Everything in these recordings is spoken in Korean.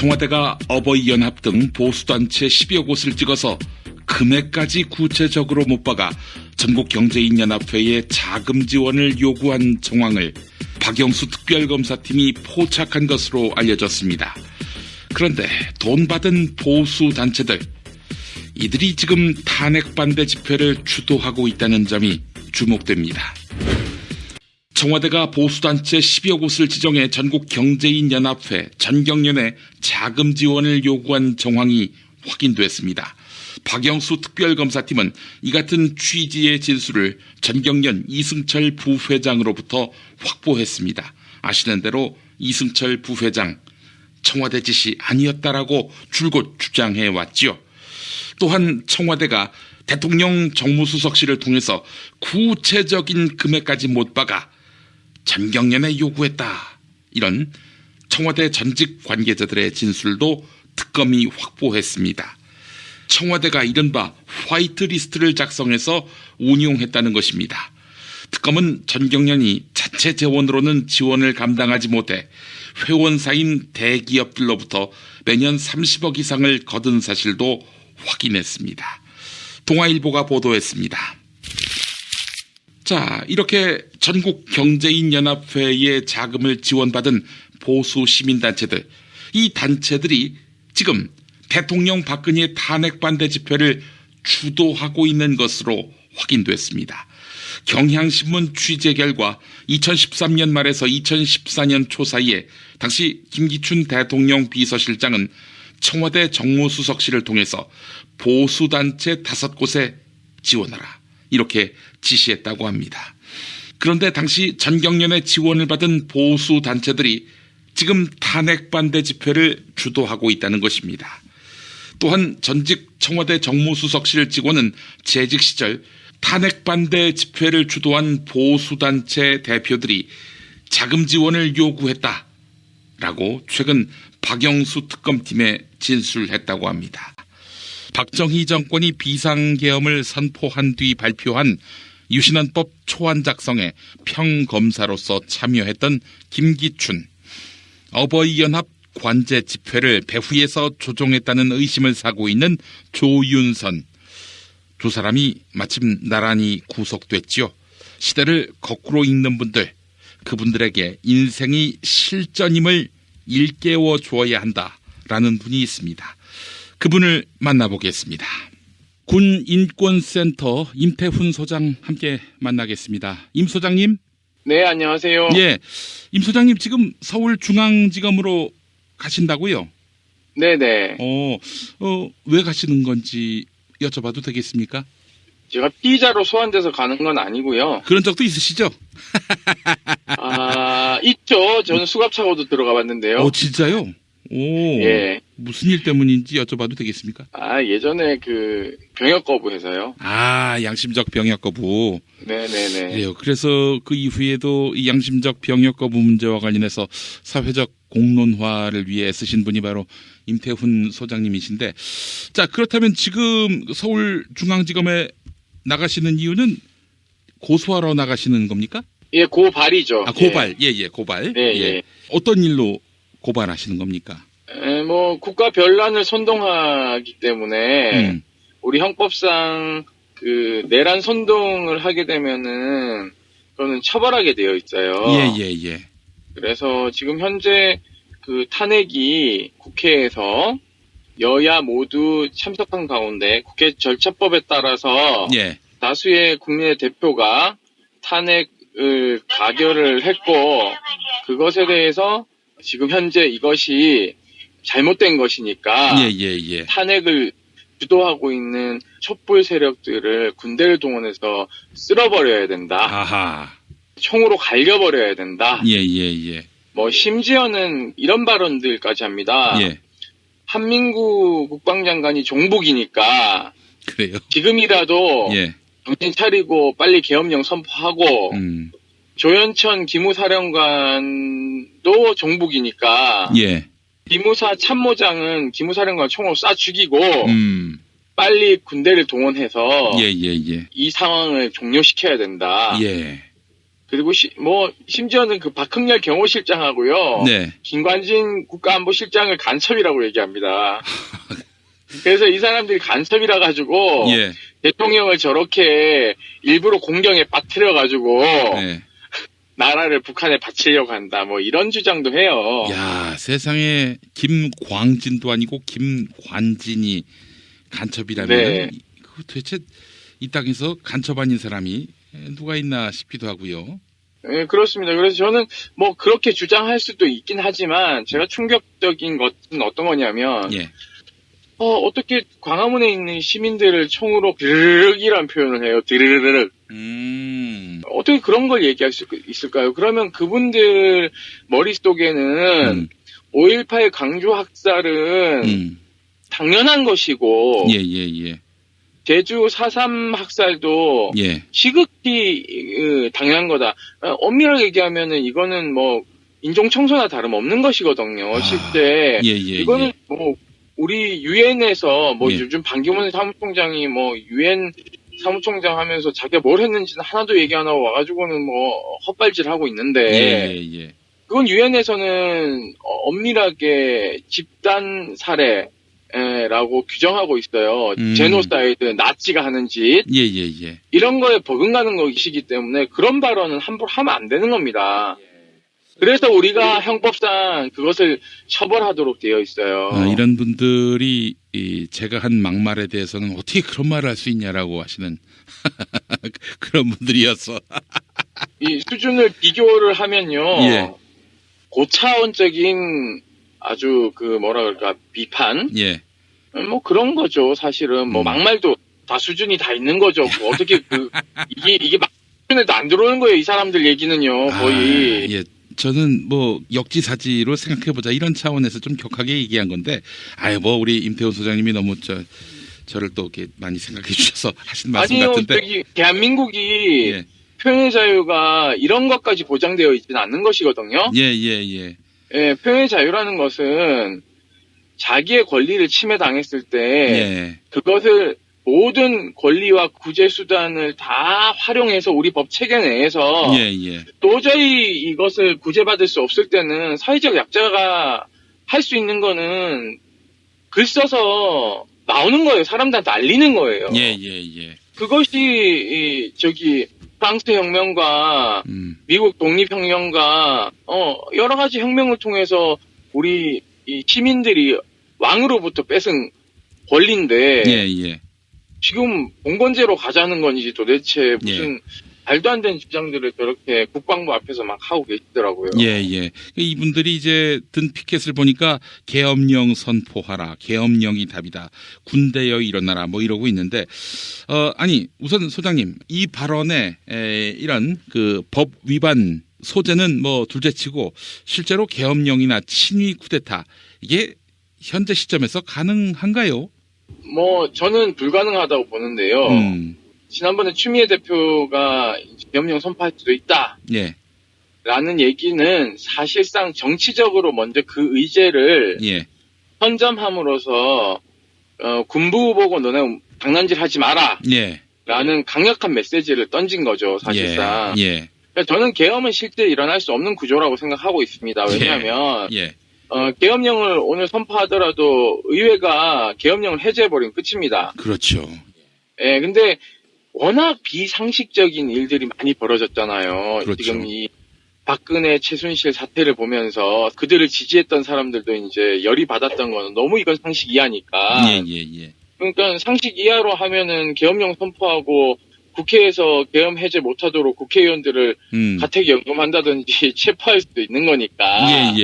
청와대가 어버이연합 등 보수단체 10여 곳을 찍어서 금액까지 구체적으로 못 박아 전국경제인연합회에 자금 지원을 요구한 정황을 박영수 특별검사팀이 포착한 것으로 알려졌습니다. 그런데 돈 받은 보수단체들, 이들이 지금 탄핵반대 집회를 주도하고 있다는 점이 주목됩니다. 청와대가 보수단체 10여 곳을 지정해 전국경제인연합회, 전경련에 자금 지원을 요구한 정황이 확인됐습니다. 박영수 특별검사팀은 이 같은 취지의 진술을 전경련 이승철 부회장으로부터 확보했습니다. 아시는 대로 이승철 부회장, 청와대 지시 아니었다라고 줄곧 주장해왔지요. 또한 청와대가 대통령 정무수석실을 통해서 구체적인 금액까지 못 박아 전경련에 요구했다, 이런 청와대 전직 관계자들의 진술도 특검이 확보했습니다. 청와대가 이른바 화이트리스트를 작성해서 운용했다는 것입니다. 특검은 전경련이 자체 재원으로는 지원을 감당하지 못해 회원사인 대기업들로부터 매년 30억 이상을 거둔 사실도 확인했습니다. 동아일보가 보도했습니다. 자, 이렇게 전국경제인연합회에 자금을 지원받은 보수 시민단체들, 이 단체들이 지금 대통령 박근혜 탄핵반대 집회를 주도하고 있는 것으로 확인됐습니다. 경향신문 취재 결과 2013년 말에서 2014년 초 사이에 당시 김기춘 대통령 비서실장은 청와대 정무수석실을 통해서 보수단체 5곳에 지원하라, 이렇게 지시했다고 합니다. 그런데 당시 전경련의 지원을 받은 보수단체들이 지금 탄핵반대 집회를 주도하고 있다는 것입니다. 또한 전직 청와대 정무수석실 직원은 재직 시절 탄핵반대 집회를 주도한 보수단체 대표들이 자금 지원을 요구했다라고 최근 박영수 특검팀에 진술했다고 합니다. 박정희 정권이 비상계엄을 선포한 뒤 발표한 유신헌법 초안 작성에 평검사로서 참여했던 김기춘, 어버이연합 관제 집회를 배후에서 조종했다는 의심을 사고 있는 조윤선, 두 사람이 마침 나란히 구속됐지요. 시대를 거꾸로 읽는 분들, 그분들에게 인생이 실전임을 일깨워 주어야 한다라는 분이 있습니다. 그분을 만나보겠습니다. 군인권센터 임태훈 소장 함께 만나겠습니다. 임 소장님. 네, 안녕하세요. 예, 임 소장님 지금 서울중앙지검으로 가신다고요? 네네. 왜 가시는 건지 여쭤봐도 되겠습니까? 제가 피의자로 소환돼서 가는 건 아니고요. 그런 적도 있으시죠? 있죠. 저는 수갑차고도 들어가 봤는데요. 진짜요? 예. 무슨 일 때문인지 여쭤봐도 되겠습니까? 예전에 병역 거부해서요. 양심적 병역 거부. 네네네. 그래요. 그래서 그 이후에도 이 양심적 병역 거부 문제와 관련해서 사회적 공론화를 위해 쓰신 분이 바로 임태훈 소장님이신데, 자, 그렇다면 지금 서울중앙지검에 나가시는 이유는 고소하러 나가시는 겁니까? 예, 고발이죠. 고발. 예, 고발. 네, 예. 어떤 일로 고발하시는 겁니까? 국가 변란을 선동하기 때문에 우리 형법상 내란 선동을 하게 되면은 그거는 처벌하게 되어 있어요. 예. 그래서 지금 현재 탄핵이 국회에서 여야 모두 참석한 가운데 국회 절차법에 따라서 다수의 국민의 대표가 탄핵을 가결을 했고, 그것에 대해서 지금 현재 이것이 잘못된 것이니까 탄핵을 주도하고 있는 촛불 세력들을 군대를 동원해서 쓸어버려야 된다. 총으로 갈겨버려야 된다. 심지어는 이런 발언들까지 합니다. 한민구 국방장관이 종북이니까 그래요. 지금이라도 정신 차리고 빨리 계엄령 선포하고, 조현천 기무사령관도 종북이니까 기무사 참모장은 기무사령관 총으로 쏴 죽이고 빨리 군대를 동원해서 이 상황을 종료시켜야 된다. 그리고 심지어는 그 박흥렬 경호실장하고요. 네. 김관진 국가안보실장을 간첩이라고 얘기합니다. 그래서 이 사람들이 간첩이라 가지고 예. 대통령을 저렇게 일부러 공경에 빠뜨려 가지고 네. 나라를 북한에 바치려고 한다. 뭐 이런 주장도 해요. 야, 세상에 김광진도 아니고 김관진이 간첩이라면 네. 도대체 이 땅에서 간첩 아닌 사람이 누가 있나 싶기도 하고요. 네, 그렇습니다. 그래서 저는 뭐 그렇게 주장할 수도 있긴 하지만 제가 충격적인 것은 어떤 거냐면 예. 어떻게 광화문에 있는 시민들을 총으로 드르륵이라는 표현을 해요. 드르륵. 어떻게 그런 걸 얘기할 수 있을까요? 그러면 그분들 머릿속에는 5.18 강조 학살은 당연한 것이고 예. 제주 4.3 학살도 예. 시극히 당연한 거다. 엄밀하게 얘기하면은 이거는 뭐 인종 청소나 다름없는 것이거든요. 실제 이거는 뭐 우리 유엔에서 뭐 요즘 반기문 사무총장이 뭐 유엔 사무총장 하면서 자기가 뭘 했는지는 하나도 얘기 안 하고 와가지고는 뭐 헛발질하고 있는데 그건 유엔에서는 엄밀하게 집단 살해라고 규정하고 있어요. 제노사이드, 나치가 하는 짓 이런 거에 버금가는 것이기 때문에 그런 발언은 함부로 하면 안 되는 겁니다. 그래서 우리가 형법상 그것을 처벌하도록 되어 있어요. 이런 분들이 제가 한 막말에 대해서는 어떻게 그런 말을 할 수 있냐라고 하시는 그런 분들이었어. 이 수준을 비교를 하면요. 고차원적인 아주 그 뭐라 그럴까 비판? 뭐 그런 거죠. 사실은 뭐 막말도 다 수준이 다 있는 거죠. 어떻게 이게 막 수준에도 안 들어오는 거예요. 이 사람들 얘기는요. 거의. 저는 뭐 역지사지로 생각해보자 이런 차원에서 좀 격하게 얘기한 건데 뭐 우리 임태훈 소장님이 너무 저를 또 이렇게 많이 생각해 주셔서 하신 말씀 같은데. 아니요, 대한민국이 표현의 자유가 이런 것까지 보장되어 있지는 않는 것이거든요. 표현의 자유라는 것은 자기의 권리를 침해당했을 때 그것을 모든 권리와 구제 수단을 다 활용해서 우리 법 체계 내에서 도저히 이것을 구제받을 수 없을 때는 사회적 약자가 할 수 있는 거는 글 써서 나오는 거예요. 사람들한테 알리는 거예요. 그것이 프랑스 혁명과 미국 독립혁명과 여러 가지 혁명을 통해서 우리 이 시민들이 왕으로부터 뺏은 권리인데 지금 봉건제로 가자는 건지 도대체 무슨 말도 안 되는 주장들을 저렇게 국방부 앞에서 막 하고 계시더라고요. 이분들이 이제 든 피켓을 보니까 계엄령 선포하라. 계엄령이 답이다. 군대여 일어나라. 뭐 이러고 있는데 아니 우선 소장님 이 발언에 이런 그 법 위반 소재는 뭐 둘째치고 실제로 계엄령이나 친위 쿠데타 이게 현재 시점에서 가능한가요? 뭐 저는 불가능하다고 보는데요. 지난번에 추미애 대표가 계엄령 선포할 수도 있다. 라는 얘기는 사실상 정치적으로 먼저 그 의제를 선점함으로써 군부 보고 너네 장난질 하지 마라. 라는 강력한 메시지를 던진 거죠. 사실상. 그러니까 저는 계엄은 실제 일어날 수 없는 구조라고 생각하고 있습니다. 왜냐하면 계엄령을 오늘 선포하더라도 의회가 계엄령을 해제해버리면 끝입니다. 그렇죠. 근데 워낙 비상식적인 일들이 많이 벌어졌잖아요. 그렇죠. 지금 이 박근혜, 최순실 사태를 보면서 그들을 지지했던 사람들도 이제 열이 받았던 거는 너무 이건 상식 이하니까. 그러니까 상식 이하로 하면은 계엄령 선포하고 국회에서 계엄 해제 못하도록 국회의원들을 가택연금한다든지 체포할 수도 있는 거니까.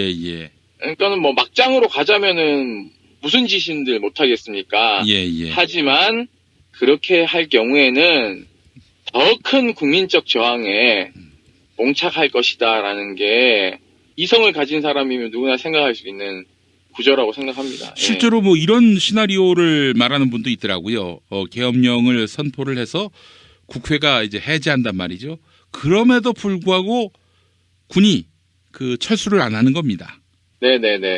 그러니까는 뭐 막장으로 가자면은 무슨 짓인들 못하겠습니까? 하지만 그렇게 할 경우에는 더 큰 국민적 저항에 봉착할 것이다라는 게 이성을 가진 사람이면 누구나 생각할 수 있는 구조라고 생각합니다. 실제로 뭐 이런 시나리오를 말하는 분도 있더라고요. 계엄령을 선포를 해서 국회가 이제 해제한단 말이죠. 그럼에도 불구하고 군이 그 철수를 안 하는 겁니다.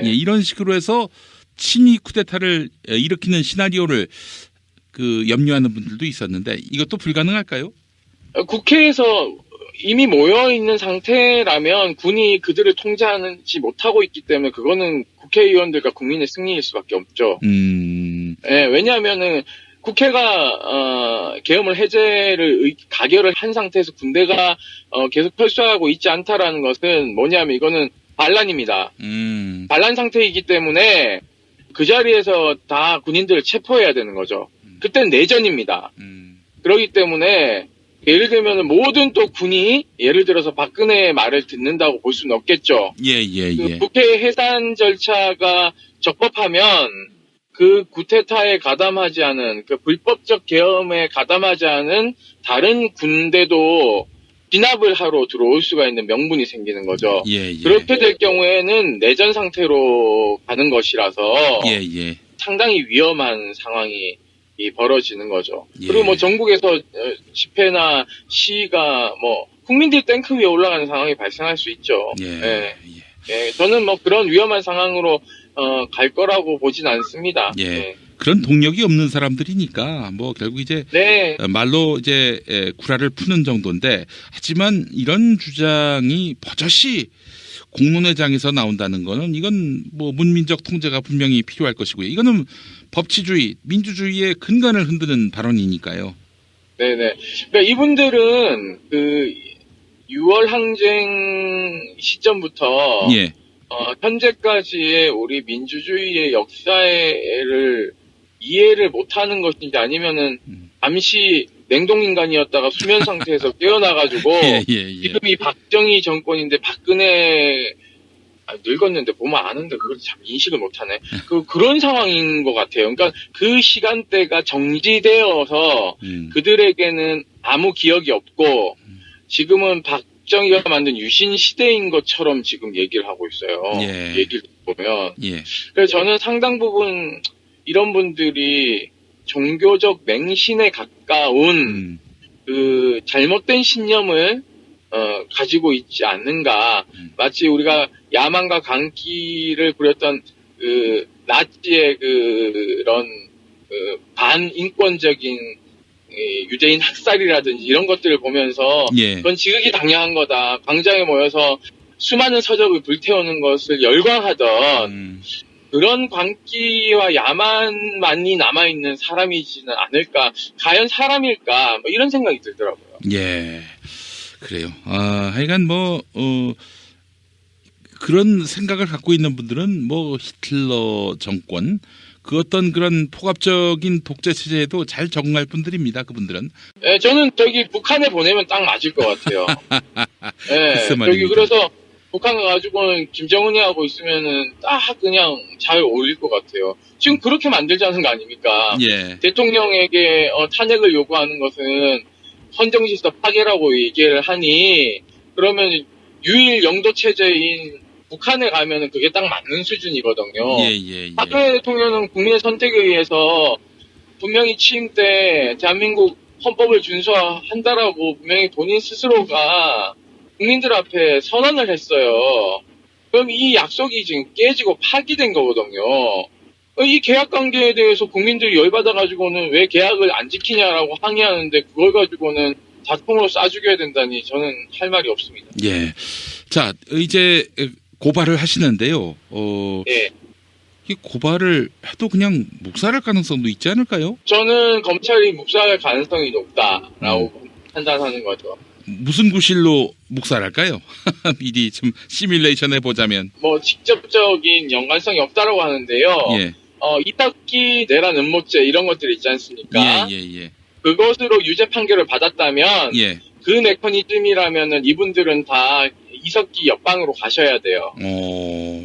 이런 식으로 해서 친위 쿠데타를 일으키는 시나리오를 그 염려하는 분들도 있었는데 이것도 불가능할까요? 국회에서 이미 모여있는 상태라면 군이 그들을 통제하지 못하고 있기 때문에 그거는 국회의원들과 국민의 승리일 수밖에 없죠. 예, 왜냐하면은 국회가 계엄을 해제를 가결을 한 상태에서 군대가 계속 철수하고 있지 않다라는 것은 뭐냐면 이거는 반란입니다. 반란 상태이기 때문에 그 자리에서 다 군인들을 체포해야 되는 거죠. 그때는 내전입니다. 그렇기 때문에 예를 들면 모든 또 군이 예를 들어서 박근혜의 말을 듣는다고 볼 수는 없겠죠. 그 국회 해산 절차가 적법하면 그 구테타에 가담하지 않은 그 불법적 계엄에 가담하지 않은 다른 군대도 진압을 하러 들어올 수가 있는 명분이 생기는 거죠. 그렇게 될 경우에는 내전 상태로 가는 것이라서 상당히 위험한 상황이 벌어지는 거죠. 그리고 뭐 전국에서 집회나 시위가 뭐 국민들 탱크 위에 올라가는 상황이 발생할 수 있죠. 저는 뭐 그런 위험한 상황으로 갈 거라고 보진 않습니다. 그런 동력이 없는 사람들이니까 뭐 결국 이제 말로 이제 구라를 푸는 정도인데, 하지만 이런 주장이 버젓이 공론회장에서 나온다는 거는 이건 뭐 문민적 통제가 분명히 필요할 것이고요. 이거는 법치주의, 민주주의의 근간을 흔드는 발언이니까요. 네네. 그러니까 이분들은 그 6월 항쟁 시점부터 현재까지의 우리 민주주의의 역사를 이해를 못하는 것인지 아니면은 잠시 냉동인간이었다가 수면 상태에서 깨어나가지고 지금 이 박정희 정권인데 박근혜 늙었는데 보면 아는데 그걸 참 인식을 못하네. 그런 상황인 것 같아요. 그러니까 그 시간대가 정지되어서 그들에게는 아무 기억이 없고 지금은 박정희가 만든 유신 시대인 것처럼 지금 얘기를 하고 있어요. 얘기를 보면. 그래서 저는 상당 부분 이런 분들이 종교적 맹신에 가까운 그 잘못된 신념을 가지고 있지 않는가. 마치 우리가 야만과 강기를 부렸던 그 나치의 그런 그 반인권적인 유대인 학살이라든지 이런 것들을 보면서 그건 지극히 당연한 거다. 광장에 모여서 수많은 서적을 불태우는 것을 열광하던 그런 광기와 야만만이 남아있는 사람이지는 않을까. 과연 사람일까. 뭐 이런 생각이 들더라고요. 그래요. 하여간 그런 생각을 갖고 있는 분들은 뭐 히틀러 정권, 그 어떤 그런 폭압적인 독재 체제에도 잘 적응할 분들입니다. 그분들은. 저는 저기 북한에 보내면 딱 맞을 것 같아요. 저기 그래서 북한 가가지고는 김정은이 하고 있으면은 딱 그냥 잘 어울릴 것 같아요. 지금 그렇게 만들자는 거 아닙니까? 대통령에게 탄핵을 요구하는 것은 헌정질서 파괴라고 얘기를 하니, 그러면 유일 영도 체제인 북한에 가면은 그게 딱 맞는 수준이거든요. 박근혜 대통령은 국민의 선택에 의해서 분명히 취임 때 대한민국 헌법을 준수한다라고 분명히 본인 스스로가 국민들 앞에 선언을 했어요. 그럼 이 약속이 지금 깨지고 파기된 거거든요. 이 계약 관계에 대해서 국민들이 열받아가지고는 왜 계약을 안 지키냐라고 항의하는데 그걸 가지고는 자통으로 쏴죽여야 된다니 저는 할 말이 없습니다. 자, 이제 고발을 하시는데요. 이 고발을 해도 그냥 묵살할 가능성도 있지 않을까요? 저는 검찰이 묵살할 가능성이 높다라고 판단하는 거죠. 무슨 구실로 묵살할까요? 미리 좀 시뮬레이션 해보자면. 뭐 직접적인 연관성이 없다라고 하는데요. 이탁기 내란 음모죄 이런 것들이 있지 않습니까? 그것으로 유죄 판결을 받았다면 그 메커니즘이라면은 이분들은 다 이석기 옆방으로 가셔야 돼요.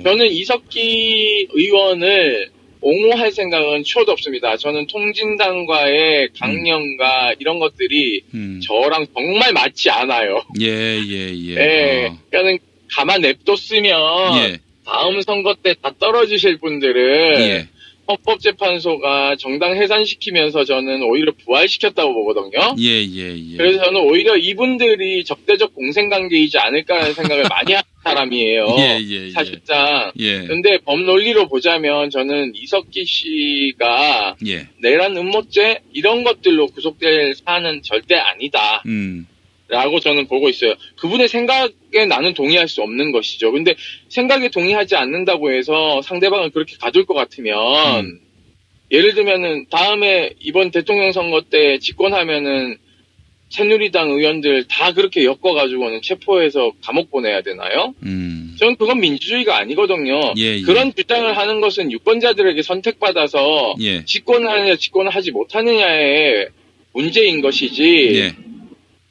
저는 이석기 의원을 옹호할 생각은 초도 없습니다. 저는 통진당과의 강령과 이런 것들이 저랑 정말 맞지 않아요. 그러니까는 가만 냅뒀으면 다음 선거 때 다 떨어지실 분들은 헌법재판소가 정당 해산시키면서 저는 오히려 부활시켰다고 보거든요. 그래서 저는 오히려 이분들이 적대적 공생관계이지 않을까라는 생각을 많이 하는 사람이에요. 사실상. 근데 법 논리로 보자면 저는 이석기 씨가 내란 음모죄 이런 것들로 구속될 사안은 절대 아니다. 라고 저는 보고 있어요. 그분의 생각에 나는 동의할 수 없는 것이죠. 근데 생각에 동의하지 않는다고 해서 상대방을 그렇게 가둘 것 같으면, 예를 들면은 다음에 이번 대통령 선거 때 집권하면은 새누리당 의원들 다 그렇게 엮어가지고는 체포해서 감옥 보내야 되나요? 저는 그건 민주주의가 아니거든요. 예, 예. 그런 주장을 하는 것은 유권자들에게 선택받아서 예. 집권하느냐 집권하지 못하느냐의 문제인 것이지. 예.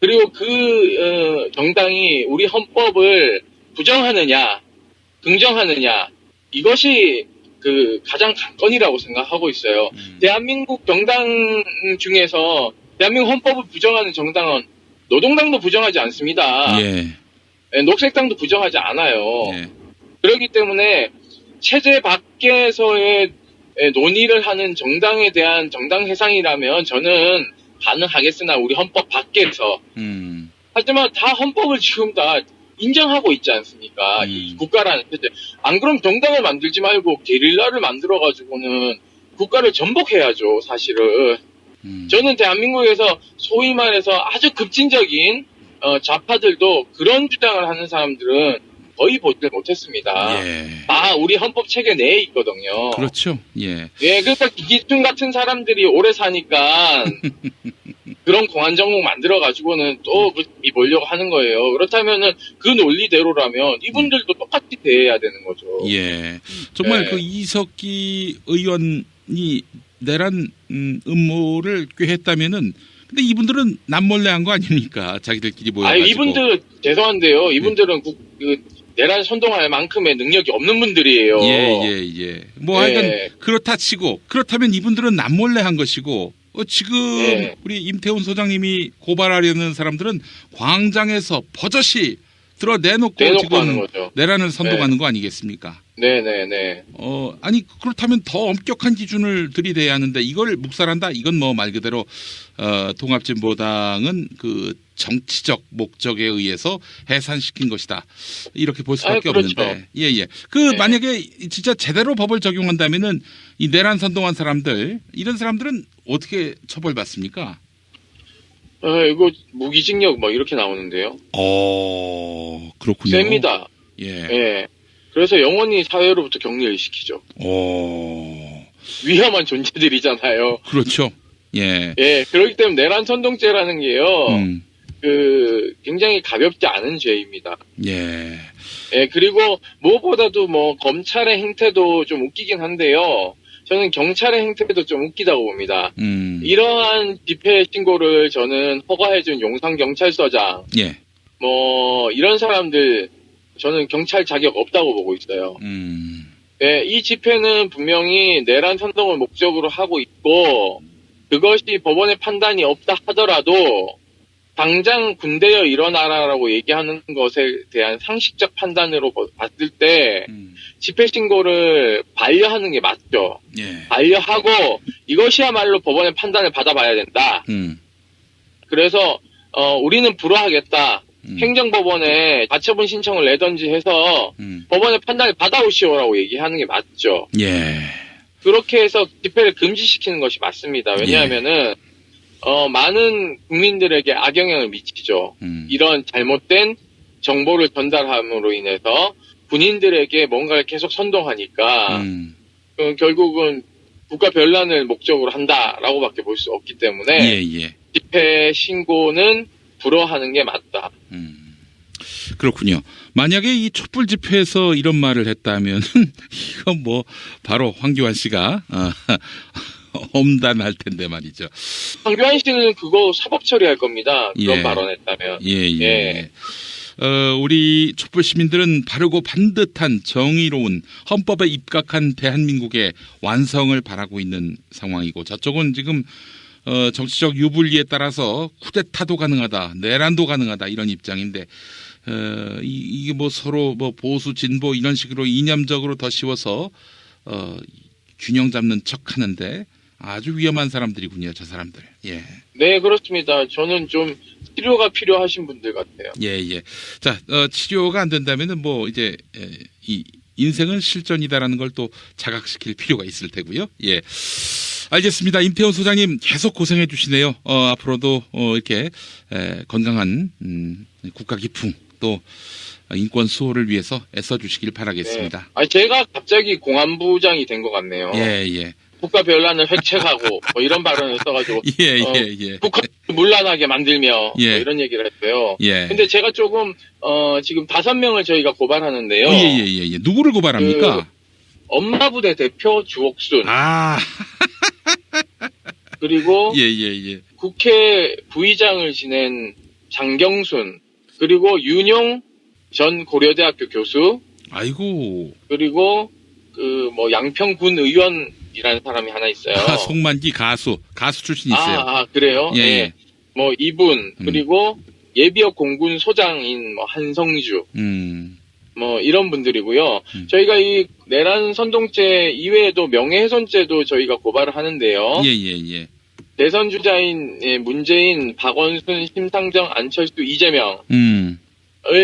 그리고 그 정당이 우리 헌법을 부정하느냐 긍정하느냐 이것이 그 가장 관건이라고 생각하고 있어요. 대한민국 정당 중에서 대한민국 헌법을 부정하는 정당은 노동당도 부정하지 않습니다. 예. 녹색당도 부정하지 않아요. 예. 그렇기 때문에 체제 밖에서의 논의를 하는 정당에 대한 정당 해상이라면 저는 가능하겠으나 우리 헌법 밖에서 하지만 다 헌법을 지금 다 인정하고 있지 않습니까? 이 국가라는 체제. 안 그럼 정당을 만들지 말고 게릴라를 만들어가지고는 국가를 전복해야죠, 사실은. 저는 대한민국에서 소위 말해서 아주 급진적인 좌파들도 그런 주장을 하는 사람들은 거의 보지를 못했습니다. 예. 다 우리 헌법 체계 내에 있거든요. 그렇죠. 예. 예, 그러니까 기기충 같은 사람들이 오래 사니까 그런 공안정국 만들어가지고는 또 보려고 하는 거예요. 그렇다면은 그 논리대로라면 이분들도 똑같이 대해야 되는 거죠. 예. 정말 네. 그 이석기 의원이 내란 음모를 꾀했다면은 근데 이분들은 남몰래 한 거 아닙니까? 자기들끼리 모여가지고. 이분들 죄송한데요. 이분들은 내란 선동할 만큼의 능력이 없는 분들이에요. 예. 뭐 하여간 그렇다 치고 그렇다면 이분들은 남몰래 한 것이고 지금 우리 임태훈 소장님이 고발하려는 사람들은 광장에서 버젓이 내놓고 지금 하는 거죠. 내란을 선동하는 거 아니겠습니까? 네네네. 아니 그렇다면 더 엄격한 기준을 들이대야 하는데 이걸 묵살한다? 이건 뭐 말 그대로 통합진보당은 그 정치적 목적에 의해서 해산시킨 것이다. 이렇게 볼 수밖에 그렇죠. 없는데. 예. 만약에 진짜 제대로 법을 적용한다면은 이 내란 선동한 사람들 이런 사람들은 어떻게 처벌받습니까? 이거 무기징역 뭐 이렇게 나오는데요. 그렇군요. 셉니다. 예. 그래서 영원히 사회로부터 격리를 시키죠. 위험한 존재들이잖아요. 그렇죠. 예. 그렇기 때문에 내란 선동죄라는 게요. 굉장히 가볍지 않은 죄입니다. 예. 그리고 무엇보다도 뭐 검찰의 행태도 좀 웃기긴 한데요. 저는 경찰의 행태도 좀 웃기다고 봅니다. 이러한 집회 신고를 저는 허가해준 용산경찰서장, 뭐 이런 사람들 저는 경찰 자격 없다고 보고 있어요. 이 집회는 분명히 내란 선동을 목적으로 하고 있고 그것이 법원의 판단이 없다 하더라도 당장 군대여 일어나라라고 얘기하는 것에 대한 상식적 판단으로 봤을 때 집회 신고를 반려하는 게 맞죠. 반려하고 이것이야말로 법원의 판단을 받아봐야 된다. 그래서 우리는 불허하겠다. 행정법원에 가처분 신청을 내던지 해서 법원의 판단을 받아오시오라고 얘기하는 게 맞죠. 그렇게 해서 집회를 금지시키는 것이 맞습니다. 왜냐하면은 많은 국민들에게 악영향을 미치죠. 이런 잘못된 정보를 전달함으로 인해서 군인들에게 뭔가를 계속 선동하니까 결국은 국가 변란을 목적으로 한다라고밖에 볼 수 없기 때문에 집회 신고는 불허하는 게 맞다. 그렇군요. 만약에 이 촛불 집회에서 이런 말을 했다면 이건 뭐 바로 황교안 씨가 엄단할 텐데 말이죠. 황교안 씨는 그거 사법 처리할 겁니다. 그런 발언했다면. 우리 촛불 시민들은 바르고 반듯한 정의로운 헌법에 입각한 대한민국의 완성을 바라고 있는 상황이고 저쪽은 지금 정치적 유불리에 따라서 쿠데타도 가능하다, 내란도 가능하다 이런 입장인데 이게 뭐 서로 뭐 보수 진보 이런 식으로 이념적으로 더 씌워서 균형 잡는 척하는데 아주 위험한 사람들이군요, 저 사람들. 네, 그렇습니다. 저는 좀 치료가 필요하신 분들 같아요. 자, 치료가 안 된다면은 뭐 이제 이 인생은 실전이다라는 걸 또 자각시킬 필요가 있을 테고요. 알겠습니다. 임태훈 소장님 계속 고생해 주시네요. 앞으로도 이렇게 건강한 국가 기풍 또 인권 수호를 위해서 애써 주시길 바라겠습니다. 네. 제가 갑자기 공안부장이 된 것 같네요. 예. 국가 변란을 획책하고 뭐 이런 발언을 써가지고 예. 북한을 문란하게 만들며 뭐 이런 얘기를 했어요. 근데 제가 조금 지금 5명을 저희가 고발하는데요. 예. 누구를 고발합니까? 엄마 부대 대표 주옥순. 그리고 예. 국회 부의장을 지낸 장경순. 그리고 윤용 전 고려대학교 교수. 아이고. 그리고 양평군 의원이라는 사람이 하나 있어요. 송만기 가수 출신 있어요. 그래요? 예. 뭐 이분 그리고 예비역 공군 소장인 한성주. 뭐 이런 분들이고요. 저희가 이 내란 선동죄 이외에도 명예훼손죄도 저희가 고발을 하는데요. 예. 대선 주자인 문재인, 박원순, 심상정, 안철수, 이재명을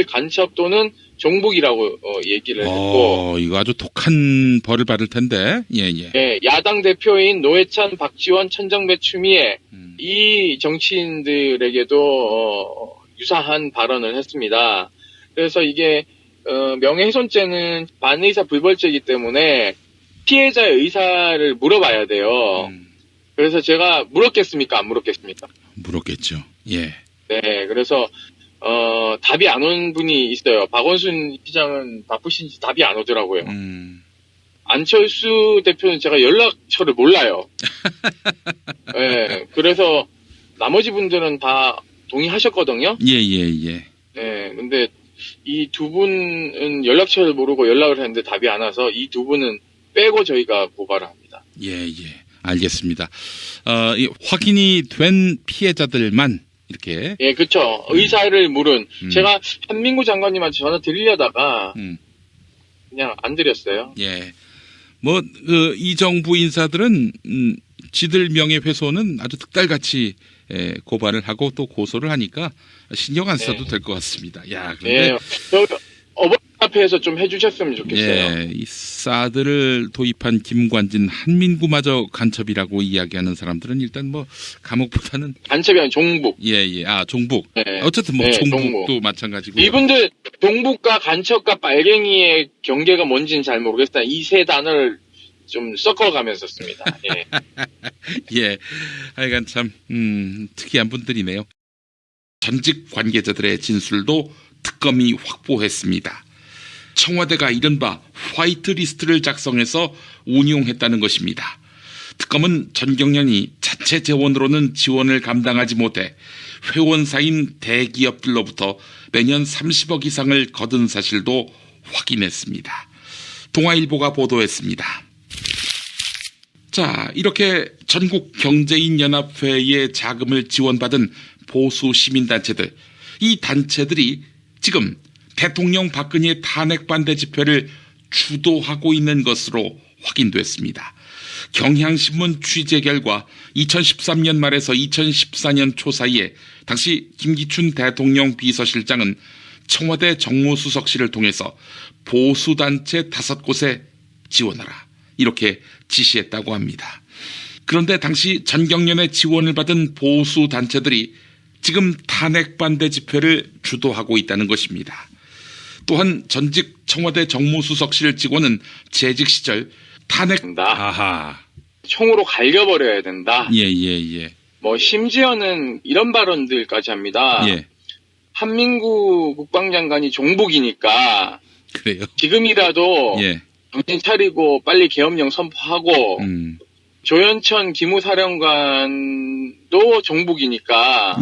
간첩 또는 종북이라고 얘기를 했고. 이거 아주 독한 벌을 받을 텐데. 예. 야당 대표인 노회찬, 박지원, 천정배, 추미애 이 정치인들에게도 유사한 발언을 했습니다. 그래서 이게 명예훼손죄는 반의사 불벌죄이기 때문에 피해자의 의사를 물어봐야 돼요. 그래서 제가 물었겠습니까? 안 물었겠습니까? 물었겠죠. 예. 네, 그래서 답이 안 온 분이 있어요. 박원순 시장은 바쁘신지 답이 안 오더라고요. 안철수 대표는 제가 연락처를 몰라요. 네, 그래서 나머지 분들은 다 동의하셨거든요. 예. 네, 근데 이 두 분은 연락처를 모르고 연락을 했는데 답이 안 와서 이 두 분은 빼고 저희가 고발을 합니다. 예. 알겠습니다. 확인이 된 피해자들만 이렇게. 예, 그렇죠. 의사를 물은 제가 한민구 장관님한테 전화 드리려다가 그냥 안 드렸어요. 예. 이 정부 인사들은 지들 명예훼손은 아주 득달같이 고발을 하고 또 고소를 하니까 신경 안 써도 될 것 같습니다. 야, 그런데 어버이 앞에서 좀 해주셨으면 좋겠어요. 이 사드를 도입한 김관진 한민구마저 간첩이라고 이야기하는 사람들은 일단 감옥보다는 간첩이 아니라 종북. 예. 종북. 어쨌든 종북도 마찬가지고. 이분들 종북과 간첩과 빨갱이의 경계가 뭔지는 잘 모르겠다. 이 세 단어를 좀 섞어가면서 씁니다. 예. 예. 하여간 참 특이한 분들이네요. 전직 관계자들의 진술도 특검이 확보했습니다. 청와대가 이른바 화이트리스트를 작성해서 운용했다는 것입니다. 특검은 전경련이 자체 재원으로는 지원을 감당하지 못해 회원사인 대기업들로부터 매년 30억 이상을 거둔 사실도 확인했습니다. 동아일보가 보도했습니다. 자, 이렇게 전국경제인연합회의 자금을 지원받은 보수 시민단체들, 이 단체들이 지금 대통령 박근혜 탄핵 반대 집회를 주도하고 있는 것으로 확인됐습니다. 경향신문 취재 결과 2013년 말에서 2014년 초 사이에 당시 김기춘 대통령 비서실장은 청와대 정무수석실을 통해서 보수단체 5곳에 지원하라 이렇게 지시했다고 합니다. 그런데 당시 전경련의 지원을 받은 보수단체들이 지금 탄핵 반대 집회를 주도하고 있다는 것입니다. 또한 전직 청와대 정무수석실 직원은 재직 시절 탄핵 총으로 갈겨버려야 된다. 예. 심지어는 이런 발언들까지 합니다. 예. 한민구 국방장관이 종북이니까 그래요. 지금이라도 정신 차리고 빨리 계엄령 선포하고 조현천 기무사령관도 종북이니까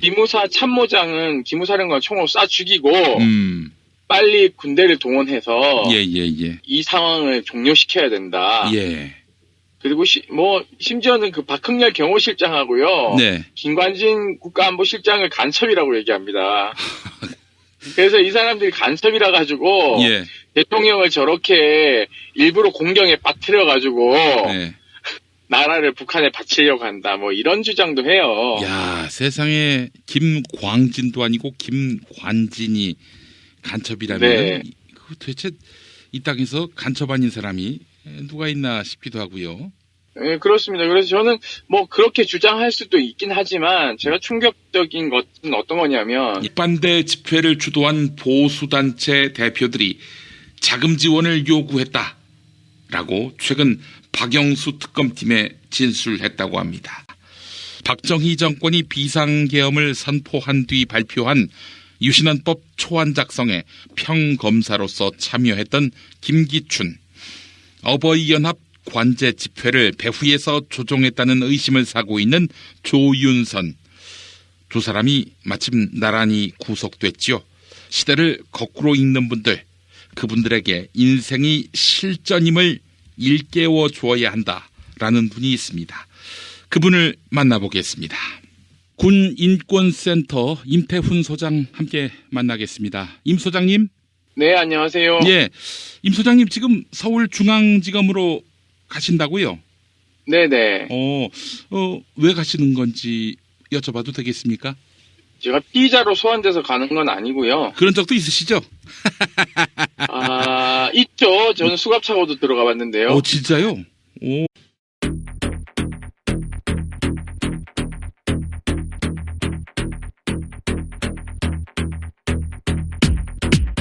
기무사 참모장은 기무사령관 총으로 쏴 죽이고 빨리 군대를 동원해서 이 상황을 종료시켜야 된다. 그리고 심지어는 그 박흥렬 경호실장하고요. 김관진 국가안보실장을 간첩이라고 얘기합니다. 그래서 이 사람들이 간첩이라 가지고 대통령을 저렇게 일부러 공경에 빠뜨려 가지고 나라를 북한에 바치려고 한다. 이런 주장도 해요. 야, 세상에 김광진도 아니고 김관진이 간첩이라면 도대체 이 땅에서 간첩 아닌 사람이 누가 있나 싶기도 하고요. 예, 그렇습니다. 그래서 저는 뭐 그렇게 주장할 수도 있긴 하지만 제가 충격적인 것은 어떤 거냐면 반대 집회를 주도한 보수단체 대표들이 자금 지원을 요구했다라고 최근 박영수 특검팀에 진술했다고 합니다. 박정희 정권이 비상계엄을 선포한 뒤 발표한 유신헌법 초안 작성에 평검사로서 참여했던 김기춘, 어버이연합 관제 집회를 배후에서 조종했다는 의심을 사고 있는 조윤선, 두 사람이 마침 나란히 구속됐지요. 시대를 거꾸로 읽는 분들, 그분들에게 인생이 실전임을 일깨워 주어야 한다라는 분이 있습니다. 그분을 만나보겠습니다. 군인권센터 임태훈 소장 함께 만나겠습니다. 임 소장님. 네, 안녕하세요. 예, 임 소장님 지금 서울중앙지검으로 가신다고요? 네네. 왜 가시는 건지 여쭤봐도 되겠습니까? 제가 피의자로 소환돼서 가는 건 아니고요. 그런 적도 있으시죠? 있죠. 저는 수갑차고도 들어가 봤는데요. 진짜요?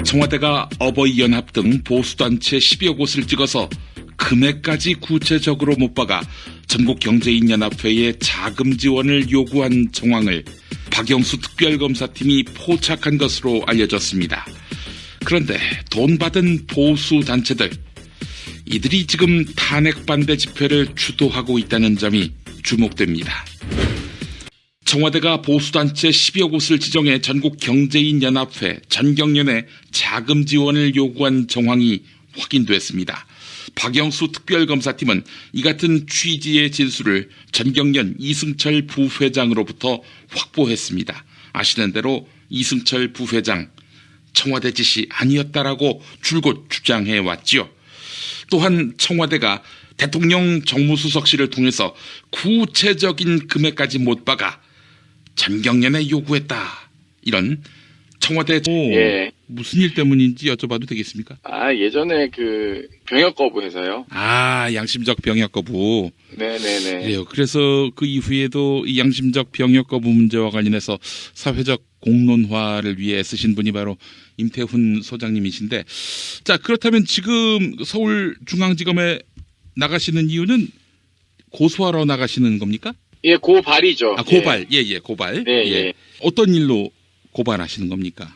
청와대가 어버이연합 등 보수단체 10여 곳을 찍어서 금액까지 구체적으로 못 박아 전국경제인연합회에 자금 지원을 요구한 정황을 박영수 특별검사팀이 포착한 것으로 알려졌습니다. 그런데 돈 받은 보수단체들, 이들이 지금 탄핵 반대 집회를 주도하고 있다는 점이 주목됩니다. 청와대가 보수단체 10여 곳을 지정해 전국경제인연합회 전경련에 자금 지원을 요구한 정황이 확인됐습니다. 박영수 특별검사팀은 이 같은 취지의 진술을 전경련 이승철 부회장으로부터 확보했습니다. 아시는 대로 이승철 부회장, 청와대 지시 아니었다라고 줄곧 주장해왔지요. 또한 청와대가 대통령 정무수석실을 통해서 구체적인 금액까지 못 박아 전경련에 요구했다. 이런 청와대 무슨 일 때문인지 여쭤봐도 되겠습니까? 예전에 그 병역 거부해서요. 양심적 병역 거부. 네네네. 그래요. 그래서 그 이후에도 이 양심적 병역 거부 문제와 관련해서 사회적 공론화를 위해 애쓰신 분이 바로 임태훈 소장님이신데, 자, 그렇다면 지금 서울중앙지검에 나가시는 이유는 고소하러 나가시는 겁니까? 예, 고발이죠. 고발. 예, 고발. 예. 어떤 일로 고발하시는 겁니까?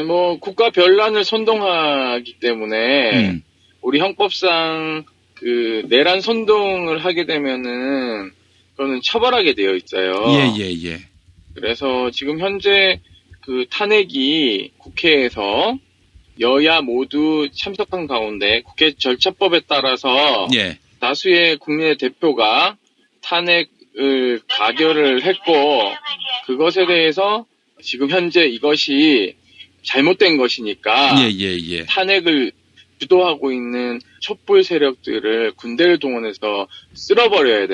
뭐 국가 변란을 선동하기 때문에 우리 형법상 그 내란 선동을 하게 되면은 그거는 처벌하게 되어 있어요. 예. 그래서 지금 현재 그 탄핵이 국회에서 여야 모두 참석한 가운데 국회 절차법에 따라서 다수의 국민의 대표가 탄핵을 가결을 했고, 그것에 대해서 지금 현재 이것이 잘못된 것이니까 탄핵을 주도하고 있는 촛불 세력들을 군대를 동원해서 쓸어버려야 된다.